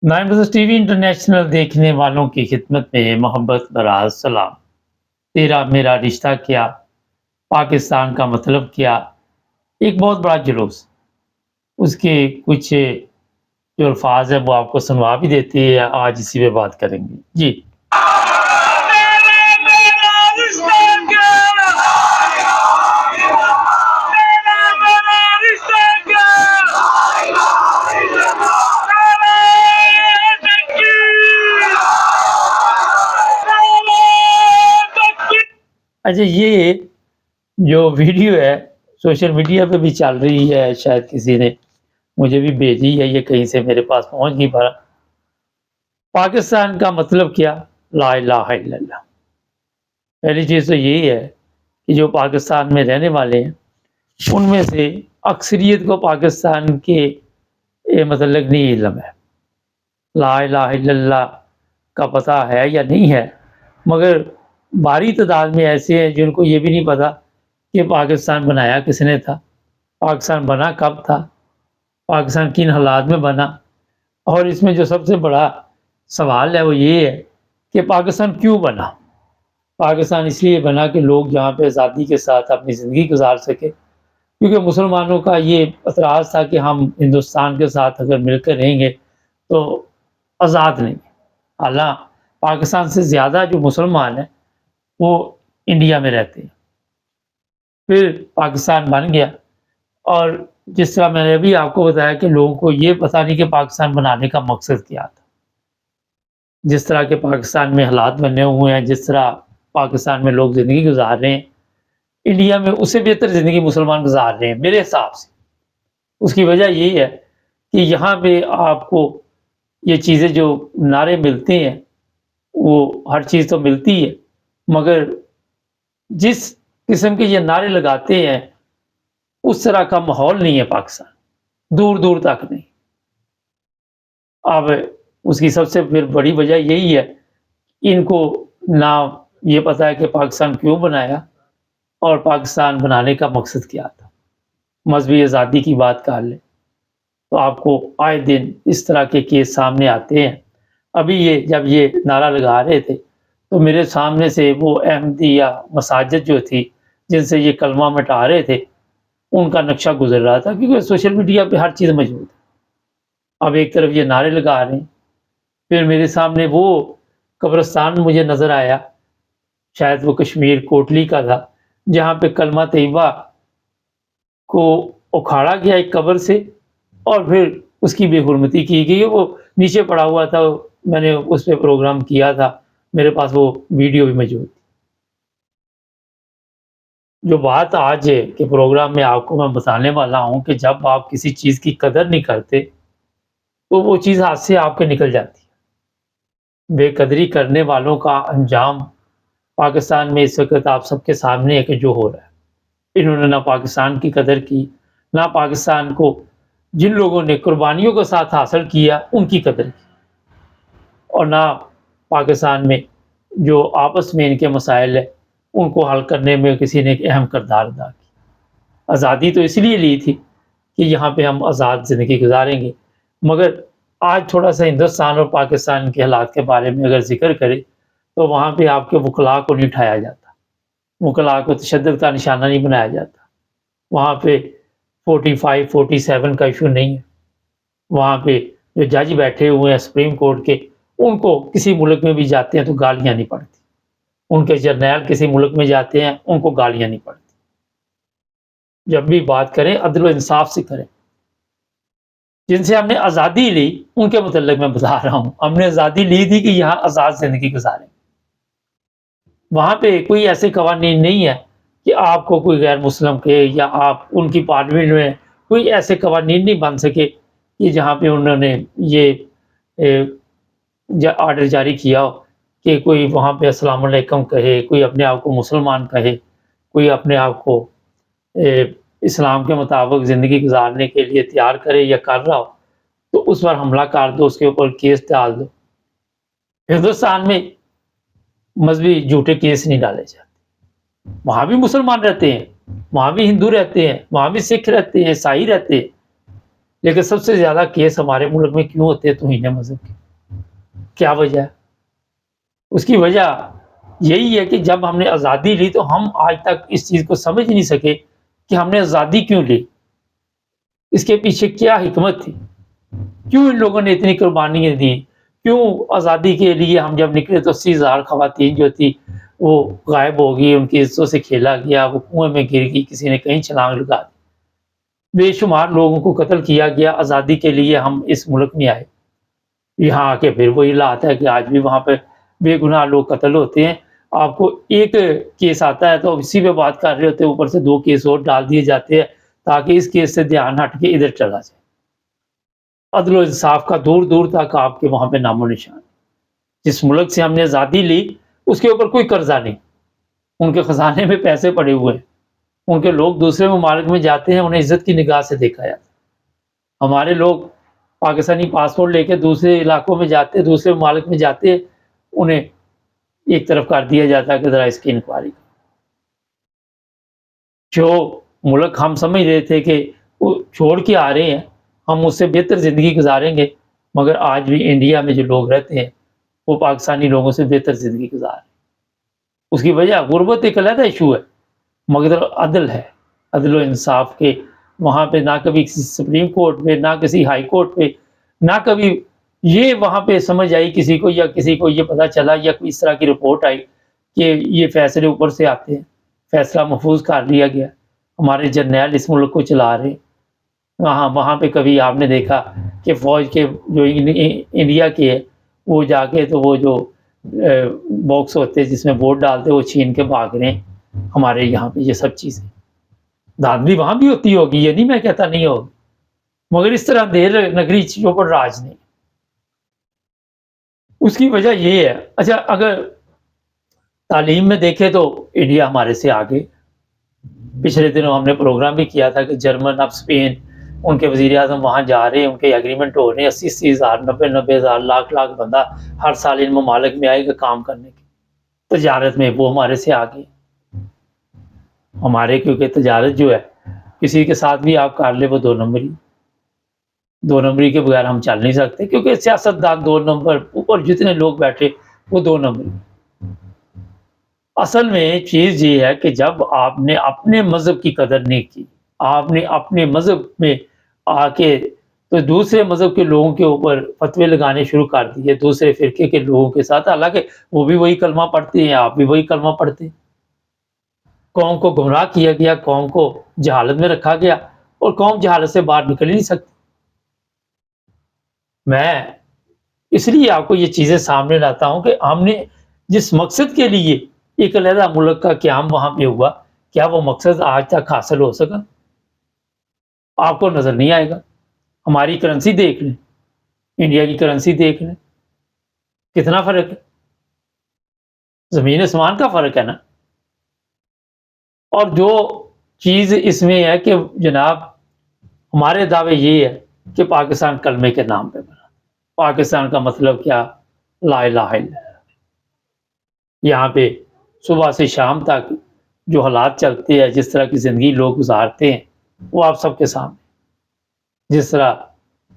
9 T V international دیکھنے والوں کی خدمت میں محبت براز سلام۔ تیرا میرا رشتہ کیا، پاکستان کا مطلب کیا، ایک بہت بڑا جلوس۔ اس کے کچھ جو الفاظ ہیں وہ آپ کو سنوا بھی دیتے ہیں، آج اسی پہ بات کریں گے جی۔ اچھا، یہ جو ویڈیو ہے سوشل میڈیا پہ بھی چل رہی ہے، شاید کسی نے مجھے بھی بھیجی ہے، یہ کہیں سے میرے پاس پہنچ نہیں پا رہا۔ پاکستان کا مطلب کیا؟ لا الہ الا اللہ۔ پہلی چیز تو یہی ہے کہ جو پاکستان میں رہنے والے ہیں ان میں سے اکثریت کو پاکستان کے متعلق نہیں علم ہے، لا الہ الا اللہ کا پتہ ہے یا نہیں ہے، مگر بھاری تعداد میں ایسے ہیں جن کو یہ بھی نہیں پتا کہ پاکستان بنایا کس نے تھا، پاکستان بنا کب تھا، پاکستان کن حالات میں بنا، اور اس میں جو سب سے بڑا سوال ہے وہ یہ ہے کہ پاکستان کیوں بنا۔ پاکستان اس لیے بنا کہ لوگ یہاں پہ آزادی کے ساتھ اپنی زندگی گزار سکے، کیونکہ مسلمانوں کا یہ اعتراض تھا کہ ہم ہندوستان کے ساتھ اگر مل کر رہیں گے تو آزاد نہیں۔ حالانکہ پاکستان سے زیادہ جو مسلمان ہیں وہ انڈیا میں رہتے ہیں۔ پھر پاکستان بن گیا، اور جس طرح میں نے ابھی آپ کو بتایا کہ لوگوں کو یہ پتہ نہیں کہ پاکستان بنانے کا مقصد کیا تھا۔ جس طرح کے پاکستان میں حالات بنے ہوئے ہیں، جس طرح پاکستان میں لوگ زندگی گزار رہے ہیں، انڈیا میں اس سے بہتر زندگی مسلمان گزار رہے ہیں میرے حساب سے۔ اس کی وجہ یہی ہے کہ یہاں پہ آپ کو یہ چیزیں جو نعرے ملتے ہیں وہ ہر چیز تو ملتی ہے، مگر جس قسم کے یہ نعرے لگاتے ہیں اس طرح کا ماحول نہیں ہے پاکستان، دور دور تک نہیں۔ اب اس کی سب سے پھر بڑی وجہ یہی ہے، ان کو نہ یہ پتہ ہے کہ پاکستان کیوں بنایا اور پاکستان بنانے کا مقصد کیا تھا۔ مذہبی آزادی کی بات کر لیں تو آپ کو آئے دن اس طرح کے کیس سامنے آتے ہیں۔ ابھی جب یہ نعرہ لگا رہے تھے تو میرے سامنے سے وہ احمدیہ مساجد جو تھی جن سے یہ کلمہ مٹا رہے تھے ان کا نقشہ گزر رہا تھا، کیونکہ سوشل میڈیا پہ ہر چیز موجود ہے۔ اب ایک طرف یہ نعرے لگا رہے ہیں، پھر میرے سامنے وہ قبرستان مجھے نظر آیا، شاید وہ کشمیر کوٹلی کا تھا، جہاں پہ کلمہ طیبہ کو اکھاڑا گیا ایک قبر سے اور پھر اس کی بے حرمتی کی گئی۔ وہ نیچے پڑا ہوا تھا، میں نے اس پہ پروگرام کیا تھا، میرے پاس وہ ویڈیو بھی موجود تھی۔ جو بات آج ہے کہ پروگرام میں آپ کو میں بتانے والا ہوں کہ جب آپ کسی چیز کی قدر نہیں کرتے تو وہ چیز ہاتھ سے آپ کے نکل جاتی ہے۔ بے قدری کرنے والوں کا انجام پاکستان میں اس وقت آپ سب کے سامنے ہے کہ جو ہو رہا ہے۔ انہوں نے نہ پاکستان کی قدر کی، نہ پاکستان کو جن لوگوں نے قربانیوں کے ساتھ حاصل کیا ان کی قدر کی، اور نہ پاکستان میں جو آپس میں ان کے مسائل ہیں ان کو حل کرنے میں کسی نے ایک اہم کردار ادا کیا۔ آزادی تو اس لیے لی تھی کہ یہاں پہ ہم آزاد زندگی گزاریں گے، مگر آج تھوڑا سا ہندوستان اور پاکستان کے حالات کے بارے میں اگر ذکر کرے تو وہاں پہ آپ کے وکلاء کو نہیں اٹھایا جاتا، وکلاء کو تشدد کا نشانہ نہیں بنایا جاتا۔ وہاں پہ 45 47 کا ایشو نہیں ہے۔ وہاں پہ جو جج بیٹھے ہوئے ہیں سپریم کورٹ کے، ان کو کسی ملک میں بھی جاتے ہیں تو گالیاں نہیں پڑتی، ان کے جرنیل کسی ملک میں جاتے ہیں ان کو گالیاں نہیں پڑتی۔ جب بھی بات کریں عدل و انصاف سے کریں۔ جن سے ہم نے آزادی لی ان کے متعلق میں بتا رہا ہوں، ہم نے آزادی لی تھی کہ یہاں آزاد زندگی گزاریں۔ وہاں پہ کوئی ایسے قوانین نہیں ہے کہ آپ کو کوئی غیر مسلم کے یا آپ ان کی پارلیمنٹ میں کوئی ایسے قوانین نہیں بن سکے کہ جہاں پہ انہوں نے یہ آرڈر جاری کیا ہو کہ کوئی وہاں پہ السلام علیکم کہے، کوئی اپنے آپ کو مسلمان کہے، کوئی اپنے آپ کو اسلام کے مطابق زندگی گزارنے کے لیے تیار کرے یا کر رہا ہو تو اس پر حملہ کر دو، اس کے اوپر کیس ڈال دو۔ ہندوستان میں مذہبی جھوٹے کیس نہیں ڈالے جاتے، وہاں بھی مسلمان رہتے ہیں، وہاں بھی ہندو رہتے ہیں، وہاں بھی سکھ رہتے ہیں، عیسائی رہتے ہیں، لیکن سب سے زیادہ کیس ہمارے ملک میں کیوں ہوتے ہیں توہین مذہب کے؟ کیا وجہ ہے؟ اس کی وجہ یہی ہے کہ جب ہم نے آزادی لی تو ہم آج تک اس چیز کو سمجھ نہیں سکے کہ ہم نے آزادی کیوں لی، اس کے پیچھے کیا حکمت تھی، کیوں ان لوگوں نے اتنی قربانیاں دی، کیوں آزادی کے لیے ہم جب نکلے تو 80,000 خواتین جو تھی وہ غائب ہو گئی، ان کی عزتوں سے کھیلا گیا، وہ کنویں میں گر گئی، کسی نے کہیں چھلانگ لگا دی، بے شمار لوگوں کو قتل کیا گیا۔ آزادی کے لیے ہم اس ملک میں آئے، یہاں آ کے پھر وہی حالات ہے کہ آج بھی وہاں پہ بے گناہ لوگ قتل ہوتے ہیں۔ آپ کو ایک کیس آتا ہے تو اسی پہ بات کر رہے ہوتے ہیں، اوپر سے 2 کیس اور ڈال دیے جاتے ہیں تاکہ اس کیس سے دھیان ہٹ کے ادھر چلا جائے۔ عدل و انصاف کا دور دور تک آپ کے وہاں پہ نام و نشان۔ جس ملک سے ہم نے آزادی لی اس کے اوپر کوئی قرضہ نہیں، ان کے خزانے میں پیسے پڑے ہوئے ہیں، ان کے لوگ دوسرے ممالک میں جاتے ہیں، انہیں عزت کی نگاہ سے دیکھا جاتا ہے۔ ہمارے لوگ پاکستانی پاسپورٹ لے کے دوسرے علاقوں میں جاتے، دوسرے ممالک میں جاتے، انہیں ایک طرف کر دیا جاتا ہے کہ ذرا اس کی انکوائری۔ جو ملک ہم سمجھ رہے تھے کہ وہ چھوڑ کے آ رہے ہیں، ہم اس سے بہتر زندگی گزاریں گے، مگر آج بھی انڈیا میں جو لوگ رہتے ہیں وہ پاکستانی لوگوں سے بہتر زندگی گزار رہے ہیں۔ اس کی وجہ غربت ایک علیحدہ ایشو ہے، مگر عدل ہے، عدل و انصاف کے وہاں پہ نہ کبھی کسی سپریم کورٹ پہ، نہ کسی ہائی کورٹ پہ، نہ کبھی یہ وہاں پہ سمجھ آئی کسی کو، یا کسی کو یہ پتہ چلا یا کوئی اس طرح کی رپورٹ آئی کہ یہ فیصلے اوپر سے آتے ہیں، فیصلہ محفوظ کر لیا گیا، ہمارے جرنیل اس ملک کو چلا رہے ہیں۔ وہاں پہ کبھی آپ نے دیکھا کہ فوج کے جو انڈیا کے ہے وہ جا کے تو وہ جو باکس ہوتے جس میں ووٹ ڈالتے وہ چھین کے بھاگ رہے ہیں۔ ہمارے یہاں پہ یہ سب چیزیں دھاندلی وہاں بھی ہوتی ہوگی، یہ نہیں میں کہتا نہیں ہوگی، مگر اس طرح دیر نگری چیزوں پر راج نہیں۔ اس کی وجہ یہ ہے۔ اچھا، اگر تعلیم میں دیکھیں تو انڈیا ہمارے سے آگے۔ پچھلے دنوں ہم نے پروگرام بھی کیا تھا کہ جرمن، اب اسپین، ان کے وزیر اعظم وہاں جا رہے ہیں، ان کے ایگریمنٹ ہو رہے ہیں، 80,000 90,000 لاکھ بندہ ہر سال ان ممالک میں آئے گا کام کرنے کی تجارت میں، وہ ہمارے سے آگے۔ ہمارے کیونکہ تجارت جو ہے کسی کے ساتھ بھی آپ کر لیں وہ 2 نمبری، 2 نمبری کے بغیر ہم چل نہیں سکتے، کیونکہ سیاستدان 2 نمبر، اوپر جتنے لوگ بیٹھے وہ 2 نمبری۔ اصل میں چیز یہ ہے کہ جب آپ نے اپنے مذہب کی قدر نہیں کی، آپ نے اپنے مذہب میں آ کے تو دوسرے مذہب کے لوگوں کے اوپر فتوے لگانے شروع کر دیے، دوسرے فرقے کے لوگوں کے ساتھ، حالانکہ وہ بھی وہی کلمہ پڑھتے ہیں، آپ بھی وہی کلمہ پڑھتے ہیں۔ قوم کو گمراہ کیا گیا، قوم کو جہالت میں رکھا گیا، اور قوم جہالت سے باہر نکل ہی نہیں سکتی۔ میں اس لیے آپ کو یہ چیزیں سامنے لاتا ہوں کہ ہم نے جس مقصد کے لیے ایک علیحدہ ملک کا قیام وہاں پہ ہوا، کیا وہ مقصد آج تک حاصل ہو سکا؟ آپ کو نظر نہیں آئے گا۔ ہماری کرنسی دیکھ لیں، انڈیا کی کرنسی دیکھ لیں، کتنا فرق ہے، زمین آسمان کا فرق ہے نا۔ اور جو چیز اس میں ہے کہ جناب ہمارے دعوے یہ ہے کہ پاکستان کلمے کے نام پہ بنا، پاکستان کا مطلب کیا؟ لا الہ الا اللہ۔ یہاں پہ صبح سے شام تک جو حالات چلتے ہیں، جس طرح کی زندگی لوگ گزارتے ہیں، وہ آپ سب کے سامنے۔ جس طرح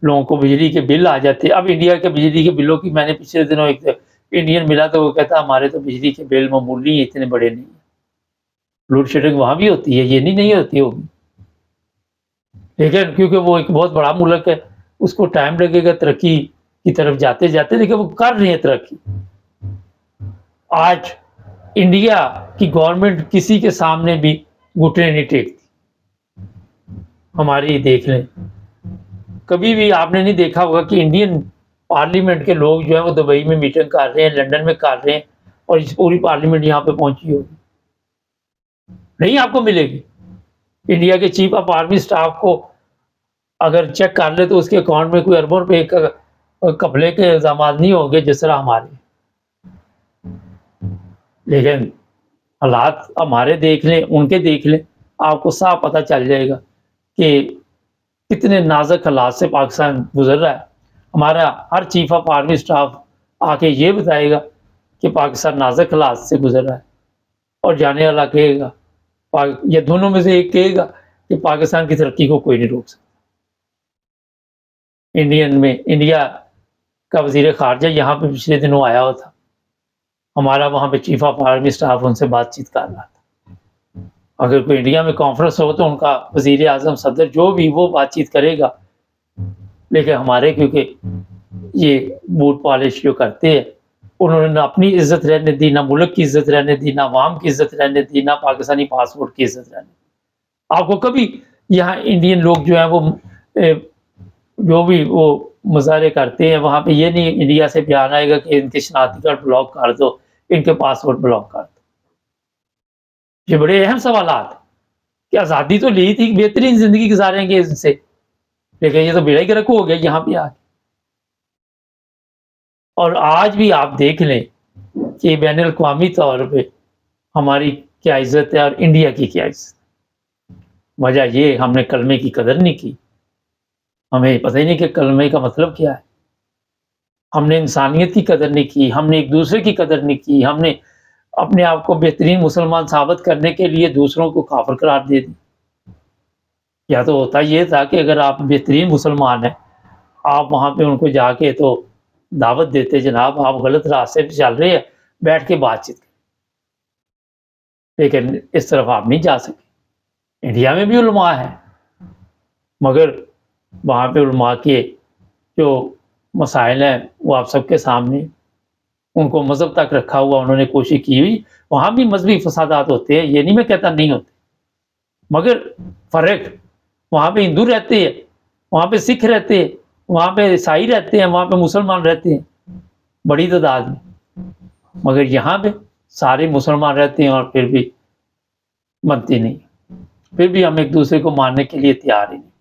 لوگوں کو بجلی کے بل آ جاتے ہیں، اب انڈیا کے بجلی کے بلوں کی میں نے پچھلے دنوں ایک انڈین ملا تو وہ کہتا ہمارے تو بجلی کے بل معمولی ہیں، اتنے بڑے نہیں ہیں۔ لوڈ شیڈنگ وہاں بھی ہوتی ہے، یہ نہیں ہوتی ہوگی، لیکن کیونکہ وہ ایک بہت بڑا ملک ہے، اس کو ٹائم لگے گا ترقی کی طرف جاتے جاتے، لیکن وہ کر رہے ہیں ترقی۔ آج انڈیا کی گورنمنٹ کسی کے سامنے بھی گھٹنے نہیں ٹیکتی۔ ہماری دیکھ لیں، کبھی بھی آپ نے نہیں دیکھا ہوگا کہ انڈین پارلیمنٹ کے لوگ جو ہیں وہ دبئی میں میٹنگ کر رہے ہیں، لندن میں کر رہے ہیں، اور اس پوری پارلیمنٹ یہاں پہ پہنچی ہوگی؟ نہیں آپ کو ملے گی۔ انڈیا کے چیف آف آرمی سٹاف کو اگر چیک کر لے تو اس کے اکاؤنٹ میں کوئی اربوں روپے کا قبلے کے الزامات نہیں ہوں گے جس طرح ہمارے۔ لیکن حالات ہمارے دیکھ لیں، ان کے دیکھ لیں، آپ کو صاف پتہ چل جائے گا کہ کتنے نازک حالات سے پاکستان گزر رہا ہے۔ ہمارا ہر چیف آف آرمی سٹاف آ کے یہ بتائے گا کہ پاکستان نازک حالات سے گزر رہا ہے، اور جانے والا کہے گا، یا دونوں میں سے ایک کہے گا کہ پاکستان کی ترقی کو کوئی نہیں روک سکتا۔ انڈیا کا وزیر خارجہ یہاں پہ پچھلے دنوں آیا ہوا تھا، ہمارا وہاں پہ چیف آف آرمی اسٹاف ان سے بات چیت کر رہا تھا۔ اگر کوئی انڈیا میں کانفرنس ہو تو ان کا وزیر اعظم، صدر، جو بھی وہ بات چیت کرے گا، لیکن ہمارے کیونکہ یہ بوٹ پالش جو کرتے ہیں، انہوں نے نہ اپنی عزت رہنے دی، نہ ملک کی عزت رہنے دی، نہ عوام کی عزت رہنے دی، نہ پاکستانی پاسپورٹ کی عزت رہنے دی۔ آپ کو کبھی یہاں انڈین لوگ جو ہیں وہ جو بھی وہ مظاہرے کرتے ہیں، وہاں پہ یہ نہیں انڈیا سے بیان آئے گا کہ ان کے شناختی کارڈ بلاک کر دو، ان کے پاسپورٹ بلاک کر دو۔ یہ بڑے اہم سوالات کہ آزادی تو لی تھی، بہترین زندگی گزاریں گے ان سے، لیکن یہ تو بیڑا ہی گرک ہو گیا یہاں پہ آ کے۔ اور آج بھی آپ دیکھ لیں کہ بین الاقوامی طور پہ ہماری کیا عزت ہے اور انڈیا کی کیا عزت ہے۔ وجہ یہ ہم نے کلمے کی قدر نہیں کی، ہمیں پتہ ہی نہیں کہ کلمے کا مطلب کیا ہے، ہم نے انسانیت کی قدر نہیں کی، ہم نے ایک دوسرے کی قدر نہیں کی، ہم نے اپنے آپ کو بہترین مسلمان ثابت کرنے کے لیے دوسروں کو کافر قرار دے دی۔ یا تو ہوتا یہ تھا کہ اگر آپ بہترین مسلمان ہیں، آپ وہاں پہ ان کو جا کے تو دعوت دیتے، جناب آپ غلط راستے پہ چل رہے ہیں، بیٹھ کے بات چیت کریں، لیکن اس طرف آپ نہیں جا سکے۔ انڈیا میں بھی علماء ہیں، مگر وہاں پہ علماء کے جو مسائل ہیں وہ آپ سب کے سامنے، ان کو مذہب تک رکھا ہوا انہوں نے کوشش کی ہوئی۔ وہاں بھی مذہبی فسادات ہوتے ہیں، یہ نہیں میں کہتا نہیں ہوتے، مگر فرق وہاں پہ ہندو رہتے ہیں، وہاں پہ سکھ رہتے ہیں، وہاں پہ عیسائی رہتے ہیں، وہاں پہ مسلمان رہتے ہیں بڑی تعداد میں، مگر یہاں پہ سارے مسلمان رہتے ہیں اور پھر بھی منتی نہیں، پھر بھی ہم ایک دوسرے کو ماننے کے لیے تیار ہی نہیں۔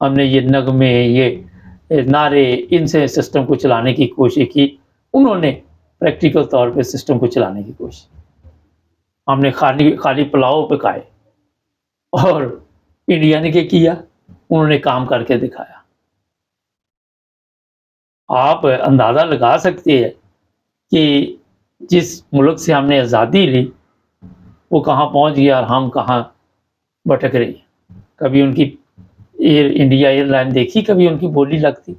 ہم نے یہ نغمے، یہ نعرے، ان سے سسٹم کو چلانے کی کوشش کی، انہوں نے پریکٹیکل طور پہ سسٹم کو چلانے کی کوشش، ہم نے خالی پلاؤ پکائے، اور انڈیا نے کیا کیا، انہوں نے کام کر کے دکھایا۔ آپ اندازہ لگا سکتے ہیں کہ جس ملک سے ہم نے آزادی لی وہ کہاں پہنچ گیا اور ہم کہاں بھٹک رہی ہیں۔ کبھی ان کی انڈیا ایئر لائن دیکھی، کبھی ان کی بولی لگتی،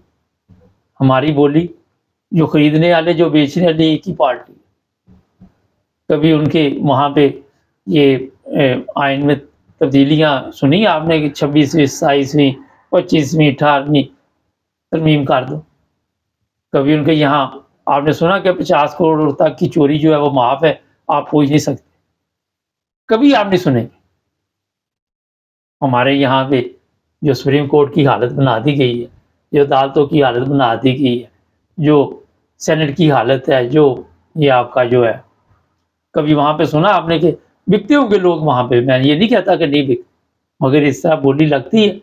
ہماری بولی جو خریدنے والے جو بیچنے والے ایک ہی پارٹی، کبھی ان کے وہاں پہ یہ آئین میں تبدیلیاں سنی آپ نے کہ 26ویں 27ویں 25ویں 18ویں ترمیم کر دو؟ کبھی ان کے یہاں آپ نے سنا کہ 50 کروڑ تک کی چوری جو ہے وہ معاف ہے، آپ پوچھ نہیں سکتے، کبھی آپ نہیں سنیں گے۔ ہمارے یہاں پہ جو سپریم کورٹ کی حالت بنا دی گئی ہے، جو عدالتوں کی حالت بنا دی گئی ہے، جو سینٹ کی حالت ہے، جو یہ آپ کا جو ہے، کبھی وہاں پہ سنا آپ نے کہ بکتے ہوں گے لوگ وہاں پہ؟ میں یہ نہیں کہتا کہ نہیں بکتے، مگر اس طرح بولی لگتی ہے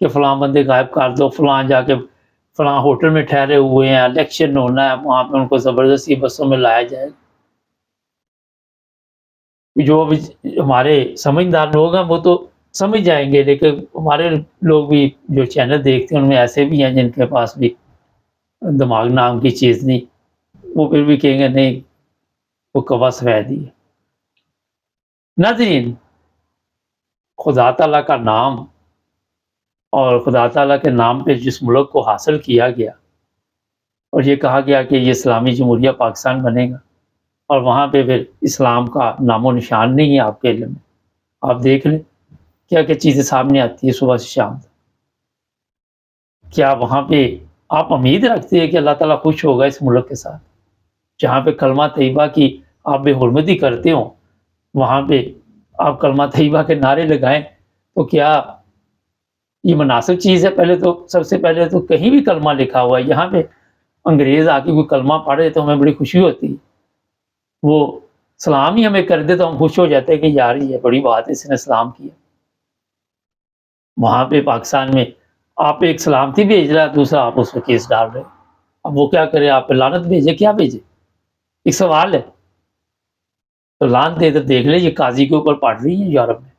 کہ فلاں بندے غائب کر دو، فلاں جا کے فلاں ہوٹل میں ٹھہرے ہوئے ہیں، الیکشن ہونا ہے، وہاں پہ ان کو زبردستی بسوں میں لایا جائے۔ جو بھی ہمارے سمجھدار لوگ ہیں وہ تو سمجھ جائیں گے، لیکن ہمارے لوگ بھی جو چینل دیکھتے ہیں ان میں ایسے بھی ہیں جن کے پاس بھی دماغ نام کی چیز نہیں، وہ پھر بھی کہیں گے نہیں وہ کوا سفید ہی ہے۔ ناظرین، خدا تعالیٰ کا نام اور خدا تعالیٰ کے نام پہ جس ملک کو حاصل کیا گیا اور یہ کہا گیا کہ یہ اسلامی جمہوریہ پاکستان بنے گا، اور وہاں پہ پھر اسلام کا نام و نشان نہیں ہے آپ کے علم میں، آپ دیکھ لیں کیا کیا چیزیں سامنے آتی ہے صبح سے شام تک۔ کیا وہاں پہ آپ امید رکھتے ہیں کہ اللہ تعالیٰ خوش ہوگا اس ملک کے ساتھ؟ جہاں پہ کلمہ طیبہ کی آپ بے حرمتی کرتے ہوں، وہاں پہ آپ کلمہ طیبہ کے نعرے لگائیں تو کیا یہ مناسب چیز ہے؟ پہلے تو سب سے پہلے تو کہیں بھی کلمہ لکھا ہوا ہے، یہاں پہ انگریز آ کے کوئی کلمہ پڑھے تو ہمیں بڑی خوشی ہوتی ہے، وہ سلام ہی ہمیں کر دے تو ہم خوش ہو جاتے ہیں کہ یار یہ بڑی بات ہے، اس نے سلام کیا۔ وہاں پہ پاکستان میں آپ ایک سلامتی بھیج رہا ہے، دوسرا آپ اس پہ کیس ڈال رہے ہیں، اب وہ کیا کرے؟ آپ پہ لعنت بھیجے؟ کیا بھیجے؟ ایک سوال ہے، تو لعنت دے کر دیکھ لیں یہ قاضی کے اوپر پڑ رہی ہے یورپ میں،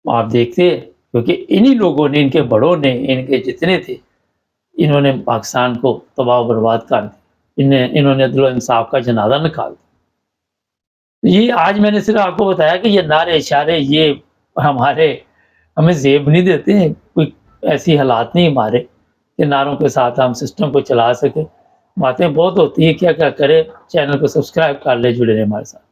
آپ دیکھتے ہیں، کیونکہ انہی لوگوں نے، ان کے بڑوں نے، ان کے جتنے تھے، انہوں نے پاکستان کو تباہ و برباد کر دیا، انہوں نے عدل و انصاف کا جنازہ نکال دیا۔ یہ آج میں نے صرف آپ کو بتایا کہ یہ نعرے اشارے یہ ہمیں زیب نہیں دیتے ہیں، کوئی ایسی حالات نہیں ہمارے کہ نعروں کے ساتھ ہم سسٹم کو چلا سکیں. باتیں بہت ہوتی ہیں، کیا کیا کرے. چینل کو سبسکرائب کر لے، جڑے رہے ہمارے ساتھ.